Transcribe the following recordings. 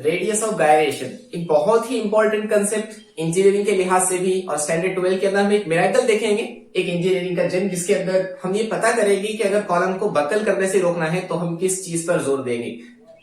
Radius of gyration एक बहुत ही important concept engineering के लिहाज से भी, और स्टैंडर्ड 12 के अंदर हम एक मिरेकल देखेंगे, एक इंजीनियरिंग का जेम, जिसके अंदर हम ये पता करेंगे कि अगर कॉलम को बकल करने से रोकना है तो हम किस चीज पर जोर देंगे।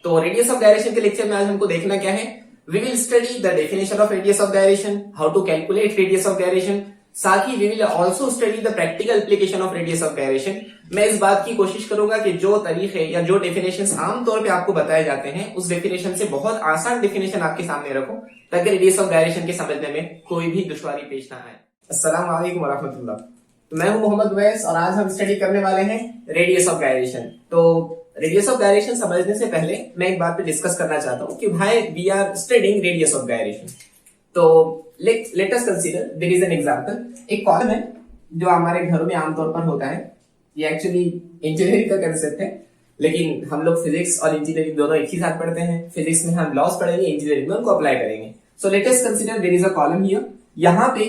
तो रेडियस ऑफ गायरेशन के लेक्चर में आज हमको देखना क्या है, we will study the definition of radius of gyration, how to calculate radius of gyration, साथ ही we will also study the practical application of radius of gyration. मैं इस बात की कोशिश करूंगा कि जो तरीके या जो डेफिनेशंस आमतौर पे आपको बताए जाते हैं उस डेफिनेशन से बहुत आसान डेफिनेशन आपके सामने रखूं, ताकि रेडियस ऑफ गायरेशन के समझने में कोई भी दुश्वारी पेश ना आए। अस्सलाम वालेकुम वरहमतुल्लाह। तो मैं हूं मोहम्मद वैस और आज हम स्टडी करने वाले हैं रेडियस ऑफ गायरेशन। तो रेडियस ऑफ गायरेशन समझने से पहले मैं एक बात पे डिस्कस करना चाहता हूं कि भाई we are studying radius of gyration. तो let us consider there is an example. एक कॉलम है जो हमारे घरों में आमतौर पर होता है। ये एक्चुअली इंजीनियरिंग का कंसेप्ट है, लेकिन हम लोग फिजिक्स और इंजीनियरिंग दोनों एक ही साथ पढ़ते हैं। फिजिक्स में हम लॉस पढ़ेंगे, इंजीनियरिंग में उनको अप्लाई करेंगे। So let us consider there is a column here. यहाँ पे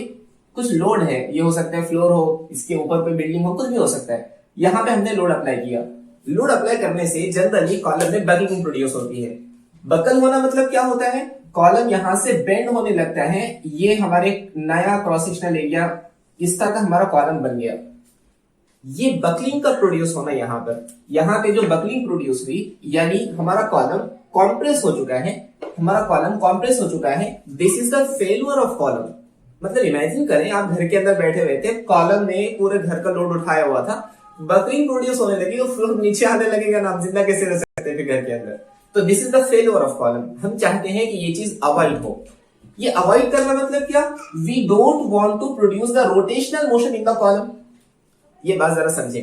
कुछ लोड है, ये हो सकता है फ्लोर हो, इसके ऊपर कोई बिल्डिंग हो, कुछ भी हो सकता है। यहाँ पे हमने लोड अप्लाई किया। लोड अप्लाई करने से जनरली कॉलम में बकलिंग प्रोड्यूस होती है। बकल होना मतलब क्या होता है, कॉलम यहां से बेंड होने लगता है। ये हमारे नया क्रॉस सेक्शनल एरिया, इस तरह का हमारा कॉलम बन गया। ये बकलिंग का प्रोड्यूस होना, यहाँ पे जो बकलिंग प्रोड्यूस हुई, यानी हमारा कॉलम कॉम्प्रेस हो चुका है। This is the failure of column. मतलब इमेजिन करें, आप घर के अंदर बैठे हुए थे, कॉलम ने पूरे घर का लोड उठाया हुआ था, बकलिंग प्रोड्यूस होने लगी, तो फ्लोर नीचे आने लगेगा ना, आप जिंदा कैसे रह सकते थे घर के अंदर। तो this is the failure of column. हम चाहते हैं कि ये चीज अवॉइड हो। ये अवॉइड करना मतलब क्या, we don't want to produce the rotational motion in the column. ये बात जरा समझे,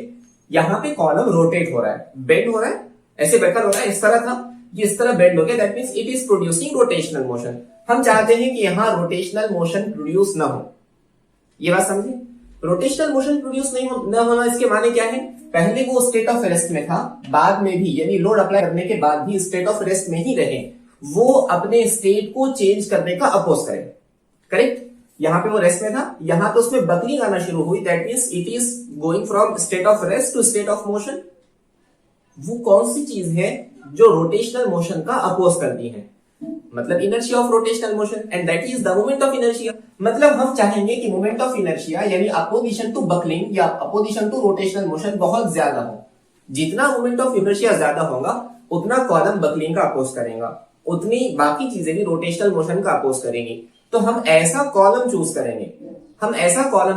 यहाँ पे कॉलम रोटेट हो रहा है, बेंड हो रहा है, ऐसे बेकर हो रहा है, इस तरह था, ये इस तरह बेंड हो गया, that means it is producing rotational motion. हम चाहते हैं कि यहाँ रोटेशनल मोशन प्रोड्यूस ना हो। ये बात समझे, रोटेशनल मोशन प्रोड्यूस नहीं होना, इसके माने क्या है, पहले वो स्टेट ऑफ रेस्ट में था, बाद में भी, यानी लोड अप्लाई करने के बाद भी स्टेट ऑफ रेस्ट में ही रहे, वो अपने स्टेट को चेंज करने का अपोज करे। करेक्ट, यहाँ पे वो रेस्ट में था, यहाँ पे उसमें बकलिंग आना शुरू हुई, that means it is going from state of rest to state of motion. वो कौन सी चीज है जो रोटेशनल मोशन का अपोज करती है, मतलब inertia of rotational motion, and that is the moment of inertia. मतलब हम चाहेंगे कि मोमेंट ऑफ इनर्शिया यानी अपोजिशन टू बकलिंग या अपोजिशन टू रोटेशनल मोशन बहुत ज्यादा हो। जितना मोमेंट ऑफ इनर्शिया ज्यादा होगा उतना कॉलम बकलिंग का अपोज करेगा, उतनी बाकी चीजें भी रोटेशनल मोशन का अपोज करेंगी। तो हम ऐसा कॉलम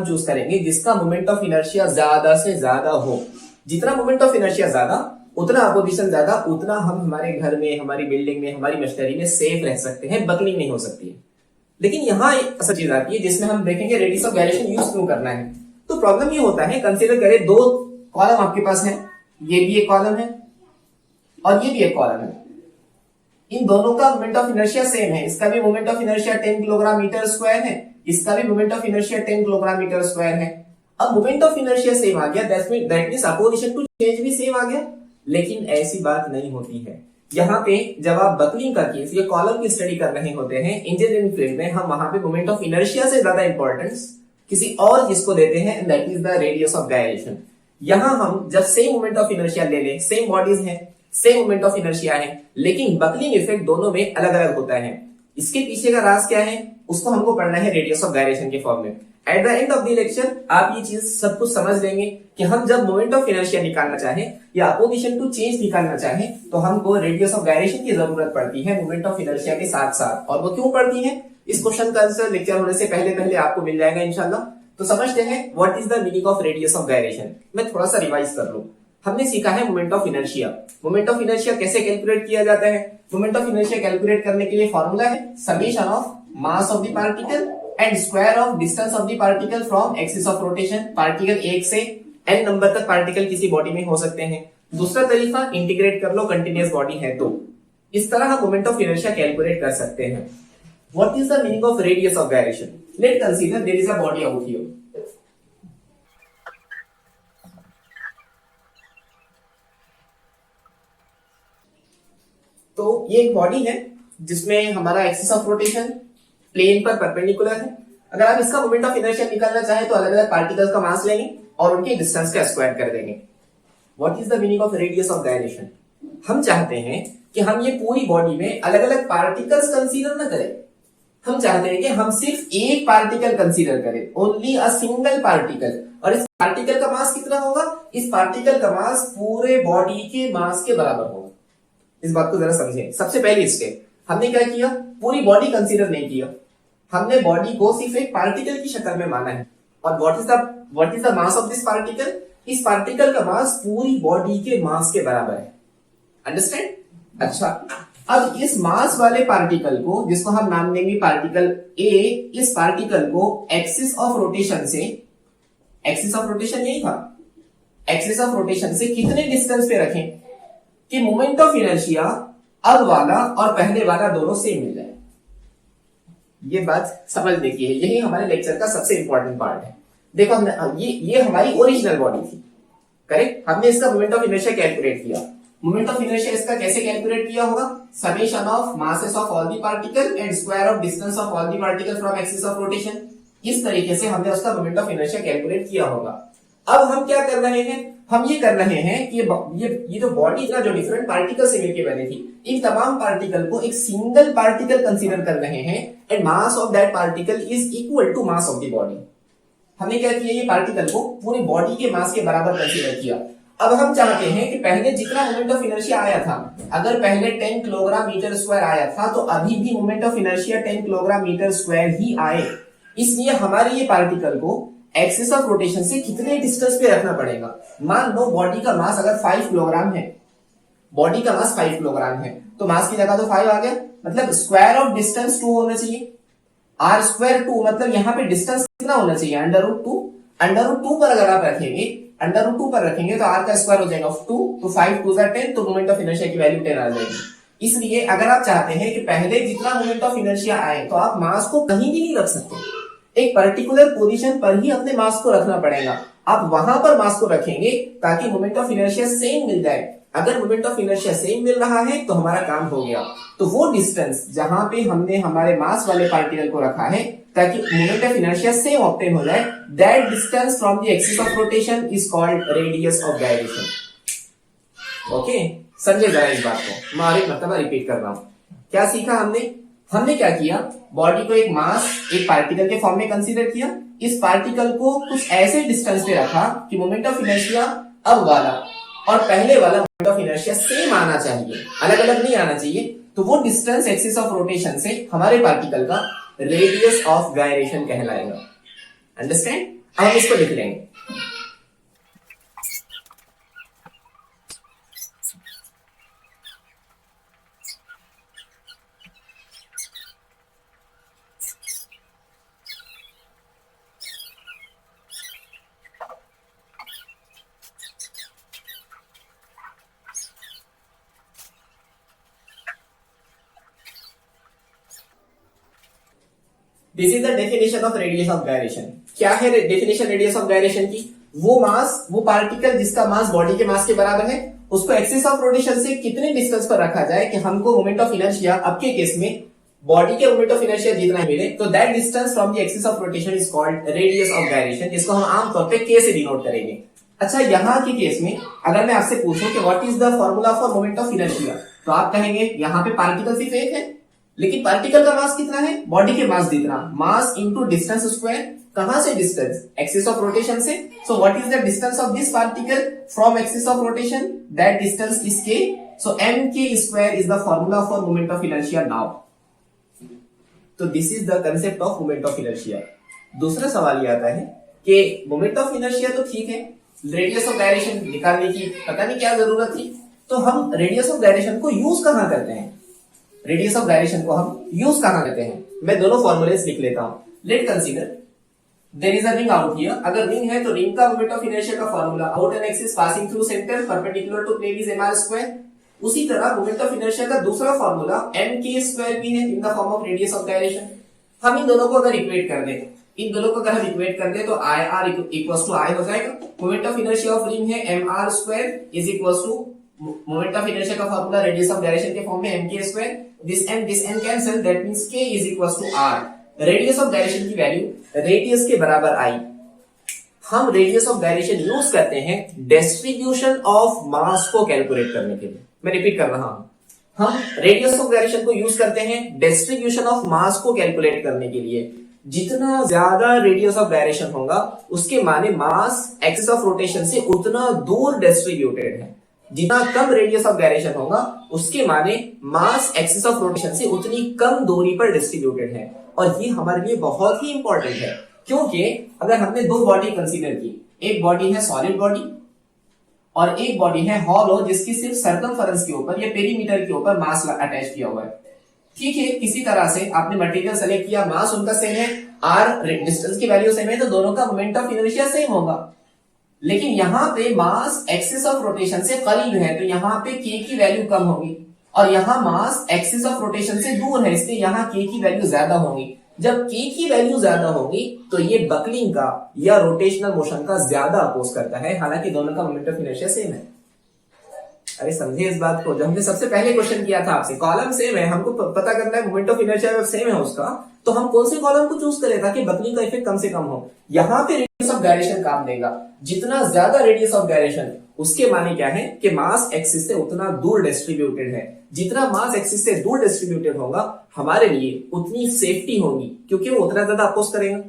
चूज करेंगे जिसका मोमेंट ऑफ इनर्शिया ज्यादा से ज्यादा हो। जितना मोमेंट ऑफ इनर्शिया ज्यादा, उतना अपोजिशन ज्यादा, उतना हम हमारे घर में, हमारी बिल्डिंग में, हमारी मशीनरी में सेफ रह सकते हैं, बकलिंग नहीं हो सकती है। लेकिन यहाँ एक ऐसा चीज आती है जिसमें हम देखेंगे रेडियस ऑफ गायरेशन यूज क्यों करना है। तो प्रॉब्लम ये होता है, कंसीडर करें दो कॉलम आपके पास है, ये भी एक कॉलम है और ये भी एक कॉलम है। इन दोनों का मोमेंट ऑफ इनर्शिया सेम है। इसका भी moment of inertia 10 kilogram metre square है, इसका भी moment of inertia 10 kilogram metre square है। अब मोमेंट ऑफ इनर्शिया सेम आ गया, that means opposition to change भी सेम आ गया। लेकिन ऐसी बात नहीं होती है। यहाँ पे जब आप बकलिंग का केस या कॉलम की स्टडी कर रहे होते हैं इंजीनियरिंग फील्ड में, हम वहां पे मोमेंट ऑफ इनर्शिया से ज्यादा इंपॉर्टेंस किसी और चीज को देते हैं, that is the radius of gyration. यहाँ हम जब सेम मोमेंट ऑफ इनर्शिया ले लें, सेम बॉडीज हैं, सेम मोमेंट ऑफ इनर्शिया है, लेकिन बकलिंग इफेक्ट दोनों में अलग अलग होता है। इसके पीछे का राज क्या है, उसको हमको पढ़ना है रेडियस ऑफ गायरेशन के फॉर्म में। At the end of the lecture आप ये चीज सब कुछ समझ लेंगे कि हम जब मोमेंट ऑफ इनर्शिया निकालना चाहे या अपोजिशन टू चेंज निकालना चाहे तो हमको रेडियस ऑफ गायरेशन की जरूरत पड़ती है मोमेंट ऑफ इनर्शिया के साथ साथ। और वो क्यों पड़ती है, इस क्वेश्चन का आंसर लेक्चर होने से पहले आपको मिल जाएगा इंशाल्लाह। तो समझते हैं what is the meaning of radius of gyration. मैं थोड़ा सा रिवाइज कर लूं। हमने सीखा है moment of inertia. Moment of inertia कैसे कैलकुलेट किया जाता है, मोमेंट ऑफ इनर्शिया कैलकुलेट करने के लिए फॉर्मूला है summation of mass of the particle and square of distance of the particle from axis of rotation. Particle एक से n नंबर तक पार्टिकल किसी बॉडी में हो सकते हैं। दूसरा तरीका इंटीग्रेट कर लो, कंटिन्यूअस बॉडी है तो। इस तरह हम मोमेंट ऑफ इनर्शिया कैलकुलेट कर सकते हैं। What is the meaning of radius of gyration, let consider there is a body out here. तो ये एक बॉडी है जिसमें हमारा एक्सिस ऑफ रोटेशन प्लेन पर परपेंडिकुलर है। अगर आप इसका मोमेंट ऑफ इनर्शिया निकालना चाहे तो अलग अलग पार्टिकल्स का मास लेंगे और उनके डिस्टेंस का स्क्वायर कर देंगे। What is the meaning of radius of gyration, हम चाहते हैं कि हम ये पूरी बॉडी में अलग अलग पार्टिकल्स कंसीडर ना करें। हम चाहते हैं कि हम सिर्फ एक पार्टिकल कंसीडर करें, ओनली अ सिंगल पार्टिकल। और इस पार्टिकल का मास कितना होगा? इस पार्टिकल का मास पूरे बॉडी के मास के बराबर होगा। इस बात को जरा समझें। सबसे पहली स्टेप हमने क्या किया, पूरी बॉडी कंसीडर नहीं किया, हमने बॉडी को सिर्फ एक पार्टिकल की शक्ल में माना है। और what is the mass of this particle? इस पार्टिकल का मास पूरी बॉडी के मास के बराबर है। अंडरस्टैंड? अच्छा, अब इस मास वाले पार्टिकल को, जिसको हम नाम देंगे पार्टिकल ए, इस पार्टिकल को एक्सिस ऑफ रोटेशन से, एक्सिस ऑफ रोटेशन यही था, एक्सिस ऑफ रोटेशन से कितने डिस्टेंस पे रखें कि मोमेंट ऑफ इनर्शिया अब वाला और पहले वाला दोनों सेम मिल जाए। ये बात समझने की है, यही हमारे लेक्चर का सबसे इंपॉर्टेंट पार्ट है। देखो हमने ये हमारी ओरिजिनल बॉडी थी, करेक्ट? हमने इसका मोमेंट ऑफ इनर्शिया कैलकुलेट किया। मोमेंट ऑफ इनर्शिया इसका कैसे कैलकुलेट किया होगा? Summation of masses of all the particle and square of distance of all the particle from axis of rotation. इस तरीके से हमने उसका मोमेंट ऑफ इनर्शिया कैलकुलेट किया होगा। अब हम क्या कर रहे हैं? हम ये कर रहे हैं कि ये जो बॉडी था, जो डिफरेंट पार्टिकल से मिलकर बनी थी, इन तमाम पार्टिकल को एक सिंगल पार्टिकल कंसीडर कर रहे हैं and mass of that particle is equal to mass of the body. हमने क्या किया? ये पार्टिकल को पूरी बॉडी के मास के बराबर कंसीडर किया। अब हम चाहते हैं कि पहले जितना मोमेंट ऑफ इनर्शिया आया था, अगर पहले 10 किलोग्राम मीटर स्क्वायर आया था, तो अभी भी moment of inertia 10 kilogram metre square ही आए। इसलिए हमारे ये पार्टिकल को एक्सिस ऑफ रोटेशन से कितने डिस्टेंस पे रखना पड़ेगा? मान लो बॉडी का मास अगर 5 किलोग्राम है, बॉडी का मास 5 किलोग्राम है, तो मास की जगह तो 5 आ गया, मतलब स्क्वायर ऑफ डिस्टेंस 2 होना चाहिए। आर स्क्वायर 2, मतलब यहाँ पे डिस्टेंस कितना होना चाहिए? √2। √2 पर अगर आप रखेंगे, √2 पर रखेंगे तो आर का स्क्वायर हो जाएगा 2, तो 5 2 10, तो मोमेंट ऑफ इनर्शिया की वैल्यू 10 आ जाएगी। इसलिए अगर आप चाहते हैं कि पहले जितना मोमेंट ऑफ इनर्शिया आए, तो आप मास को कहीं भी नहीं रख सकते, एक पर्टिकुलर पोजीशन पर ही अपने मास को रखना पड़ेगा। आप वहां पर मास को रखेंगे ताकि मोमेंट ऑफ इनर्शिया सेम मिल जाए। अगर मोमेंट ऑफ इनर्शिया सेम मिल रहा है तो हमारा काम हो गया। तो वो डिस्टेंस जहां पे हमने हमारे मास वाले पार्टिकल को रखा है ताकि moment of inertia same obtain हो जाए, that distance from the axis of rotation is called radius of gyration. Okay, समझे जरा इस बात को। मैं और एक मरतबा रिपीट कर रहा हूं। क्या सीखा हमने क्या किया? बॉडी को एक मास, एक पार्टिकल के फॉर्म में कंसीडर किया। इस पार्टिकल को कुछ ऐसे डिस्टेंस पे रखा कि मोमेंट ऑफ इनर्शिया अब वाला और पहले वाला मोमेंट ऑफ इनर्शिया सेम आना चाहिए, अलग अलग नहीं आना चाहिए। तो वो डिस्टेंस एक्सिस ऑफ रोटेशन से हमारे पार्टिकल का रेडियस ऑफ गायरेशन कहलाएगा। अंडरस्टैंड? अब हम इसको लिख लेंगे। This is the definition of radius of gyration. क्या है डेफिनेशन रेडियस ऑफ गायरेशन की? वो मास, वो पार्टिकल जिसका मास बॉडी के मास के बराबर है, उसको एक्सिस ऑफ रोटेशन से कितने डिस्टेंस पर रखा जाए कि हमको मोमेंट ऑफ इनर्शिया, अब के केस में बॉडी के मोमेंट ऑफ इनर्शिया जितना मिले, तो that distance from the axis of rotation is called radius of gyration, जिसको हम आमतौर पे के से डिनोट करेंगे। अच्छा, यहाँ के केस में अगर मैं आपसे पूछूं कि what is the formula for moment of inertia, तो आप कहेंगे यहाँ पे पार्टिकल सिर्फ एक है, लेकिन पार्टिकल का मास कितना है? बॉडी के मास जितना, मास इनटू डिस्टेंस स्क्वायर। कहां से डिस्टेंस? एक्सिस ऑफ रोटेशन से। So what is the distance of this particle from axis of rotation? That distance is K. So mk square is the formula for moment of inertia now. तो this is the concept of moment of inertia. दूसरा सवाल ये आता है कि moment of inertia तो ठीक है, रेडियस ऑफ गायरेशन निकालने की पता नहीं क्या जरूरत थी, तो हम रेडियस ऑफ गायरेशन को यूज कहां करते हैं? रेडियस ऑफ गायरेशन को हम यूज कहां करते हैं? मैं दोनों फॉर्मूलेस लिख लेता हूं। Let consider there is a ring out here. अगर रिंग है तो रिंग का मोमेंट ऑफ इनर्शिया का formula about an axis passing through centre perpendicular to plane is mr square. उसी तरह मोमेंट ऑफ इनर्शिया का दूसरा फॉर्मूला mk स्क्वायर भी है in the form of radius of gyration. हम इन दोनों को अगर इक्वेट कर दें, इन दोनों को अगर हम इक्वेट कर दें तो IR इक्वल्स टू I हो जाएगा। Moment of inertia of ring है mr square is equals to moment of inertia का फॉर्मूला रेडियस ऑफ गायरेशन के फॉर्म में mk square. this n cancel, that means k is equals to r। Radius of gyration की value radius के बराबर आई। हम radius of gyration use करते हैं distribution of mass को कैलकुलेट करने के लिए। मैं रिपीट कर रहा हूं, हम रेडियस ऑफ गायरेशन को यूज करते हैं डिस्ट्रीब्यूशन ऑफ मास को कैलकुलेट करने के लिए। जितना ज्यादा रेडियस ऑफ गायरेशन होगा उसके माने मास एक्सिस ऑफ रोटेशन से उतना दूर डिस्ट्रीब्यूटेड है। जितना कम रेडियस ऑफ गायरेशन होगा उसके माने मास एक्सिस ऑफ रोटेशन से उतनी कम दूरी पर डिस्ट्रीब्यूटेड है। और ये हमारे लिए बहुत ही इंपॉर्टेंट है, क्योंकि अगर हमने दो बॉडी कंसीडर की, एक बॉडी है सॉलिड बॉडी और एक बॉडी है हॉलो, जिसकी सिर्फ सर्कमफेरेंस के ऊपर या पेरीमीटर के ऊपर मास अटैच किया हुआ है। ठीक है, किसी तरह से आपने मटेरियल सेलेक्ट किया, मास उनका सेम है, आर डिस्टेंस की वैल्यू सेम है, तो दोनों का मोमेंट ऑफ इनर्शिया सेम होगा। लेकिन यहाँ पे मास एक्सिस ऑफ रोटेशन से करीब है तो यहाँ पे के की वैल्यू कम होगी, और यहाँ मास एक्सिस ऑफ रोटेशन से दूर है इसलिए यहाँ के की वैल्यू ज्यादा होगी। जब के की वैल्यू ज्यादा होगी तो ये बकलिंग का या रोटेशनल मोशन का ज्यादा अपोज करता है, हालांकि दोनों का मोमेंट ऑफ इनर्शिया सेम है। अरे समझे इस बात को, जब हमने सबसे पहले क्वेश्चन किया था आपसे, कॉलम सेम है, हमको पता करना है मोमेंट ऑफ इनर्शिया सेम है उसका, तो हम कौन से कॉलम को चूज करें ताकि बकलिंग का इफेक्ट कम से कम हो। यहाँ पे रेडियस ऑफ गायरेशन काम देगा। जितना ज्यादा रेडियस ऑफ गायरेशन उसके माने क्या है कि मास एक्सिस से उतना दूर डिस्ट्रीब्यूटेड है। जितना मास एक्सिस से दूर डिस्ट्रीब्यूटेड होगा हमारे लिए उतनी सेफ्टी होगी, क्योंकि वो उतना ज्यादा अपोज करेगा।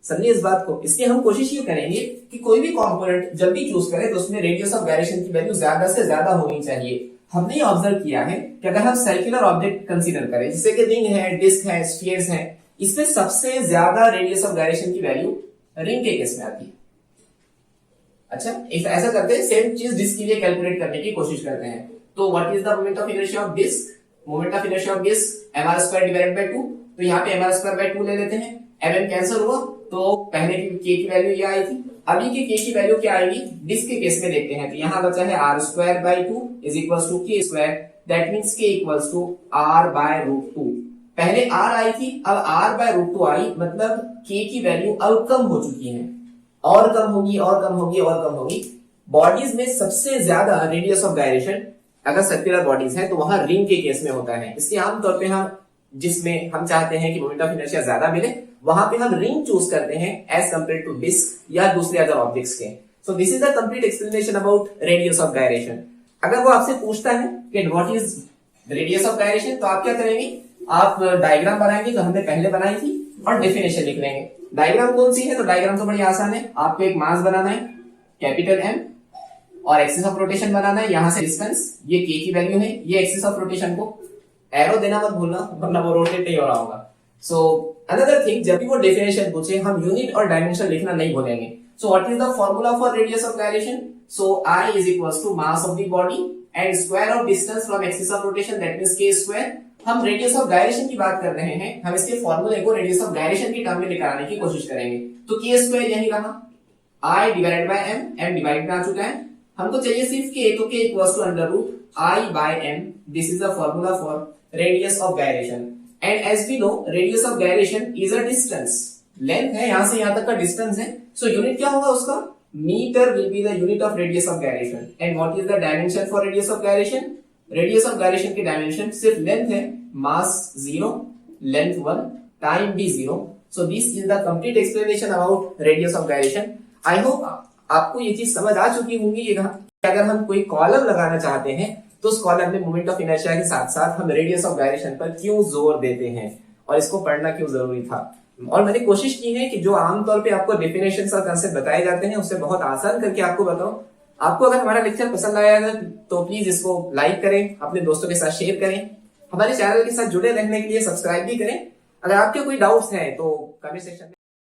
समझिए इस बात को। इसलिए हम कोशिश ये करेंगे कि कोई भी कंपोनेंट जब भी चूज करें तो उसमें रेडियस ऑफ गायरेशन की वैल्यू ज्यादा से ज्यादा होनी चाहिए। हमने ऑब्जर्व किया है कि अगर हम सर्कुलर ऑब्जेक्ट कंसीडर करें, जैसे कि रिंग है, डिस्क है, स्फीयर्स है, इसमें सबसे ज्यादा रेडियस ऑफ गायरेशन की वैल्यू रिंग के केस में आती है। अच्छा, ऐसा करते हैं, सेम चीज डिस्क के लिए कैलकुलेट करने की कोशिश करते हैं। तो what is the moment of inertia of disc? Moment of inertia of disc mr² divided by 2। तो यहाँ पे mr² बाय 2 ले लेते हैं, mm कैंसिल हुआ तो पहले की k की वैल्यू ये आई थी। अभी की k की वैल्यू क्या आएगी डिस्क के केस में देखते हैं। तो यहाँ बचा है r² by 2 is equals to k², that means k equals to r by √2। पहले r आई थी, अब r बाय √2 आई, मतलब k की वैल्यू अब कम हो चुकी है, और कम होगी और कम होगी और कम होगी। बॉडीज में सबसे ज्यादा रेडियस ऑफ गायरेशन अगर सर्कुलर बॉडीज है तो वहां रिंग के केस में होता है। इसलिए आमतौर पे हम जिसमें हम चाहते हैं कि मोमेंट ऑफ इनर्शिया ज्यादा मिले वहां पे हम रिंग चूज करते हैं एज कंपेयर टू डिस्क या दूसरे अदर ऑब्जेक्ट्स के। सो this is the complete explanation about radius of gyration. अगर वो आपसे पूछता है कि what is radius of gyration तो आप क्या करेंगे, आप डायग्राम बनाएंगे जो हमने पहले बनाई थी और डेफिनेशन लिख लेंगे। डायग्राम कौन सी है? तो डायग्राम तो बड़ी आसान है, आपको एक मास बनाना है कैपिटल M और एक्सिस ऑफ रोटेशन बनाना है, यहां से डिस्टेंस, ये k की वैल्यू है, ये एक्सिस ऑफ रोटेशन को एरो देना मत भूलना वरना वो रोटेट नहीं हो रहा होगा। सो अनदर थिंग, जब भी वो डेफिनेशन पूछे हम यूनिट और डायमेंशन लिखना नहीं भूलेंगे। So what is the formula for radius of gyration? So I is equals to mass of the body and square of distance from axis of rotation, that means k²। हम radius of gyration की बात कर रहे हैं, हम इसके फॉर्मूले को रेडियस ऑफ गायरेशन की टर्म में लेकर की कोशिश करेंगे। तो k² यही रहा, I divided by m, m divide में आ चुका है, हमको चाहिए सिर्फ k, तो k equals to under root I by m। This is the formula for radius of gyration. And as we know radius of gyration is a distance, length है यहां से यहां तक का डिस्टेंस है। सो यूनिट क्या होगा उसका? Metre will be the unit of radius of gyration. And what is the dimension for radius of gyration? Radius of gyration की डायमेंशन सिर्फ लेंथ है, मास 0, लेंथ 1, टाइम भी 0। So this is the complete explanation about radius of gyration. I hope आपको ये चीज समझ आ चुकी होंगी कि अगर हम कोई कॉलम लगाना चाहते हैं तो उस कॉलम में मोमेंट ऑफ इनर्शिया के साथ साथ हम रेडियस ऑफ गायरेशन पर क्यों जोर देते हैं और इसको पढ़ना क्यों जरूरी था। और मैंने कोशिश की है कि जो आमतौर पे आपको डेफिनेशंस और कंसेप्ट बताए जाते हैं उससे बहुत आसान करके आपको बताऊं। आपको अगर हमारा लेक्चर पसंद आया है तो प्लीज इसको लाइक करें, अपने दोस्तों के साथ शेयर करें, हमारे चैनल के साथ जुड़े रहने के लिए सब्सक्राइब भी करें। अगर आपके कोई डाउट्स हैं तो कमेंट सेक्शन में